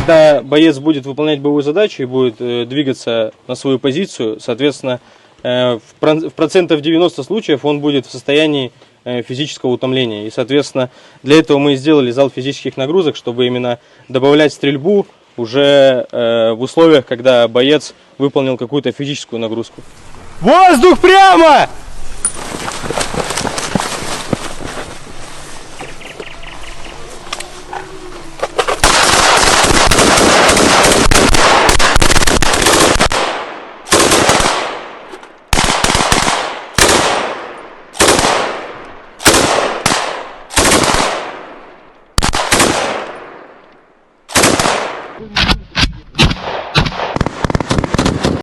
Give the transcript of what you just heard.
когда боец будет выполнять боевую задачу и будет двигаться на свою позицию, соответственно, в процентов 90 случаев он будет в состоянии физического утомления. И, соответственно, для этого мы сделали зал физических нагрузок, чтобы именно добавлять стрельбу уже в условиях, когда боец выполнил какую-то физическую нагрузку. Воздух прямо! Thank you.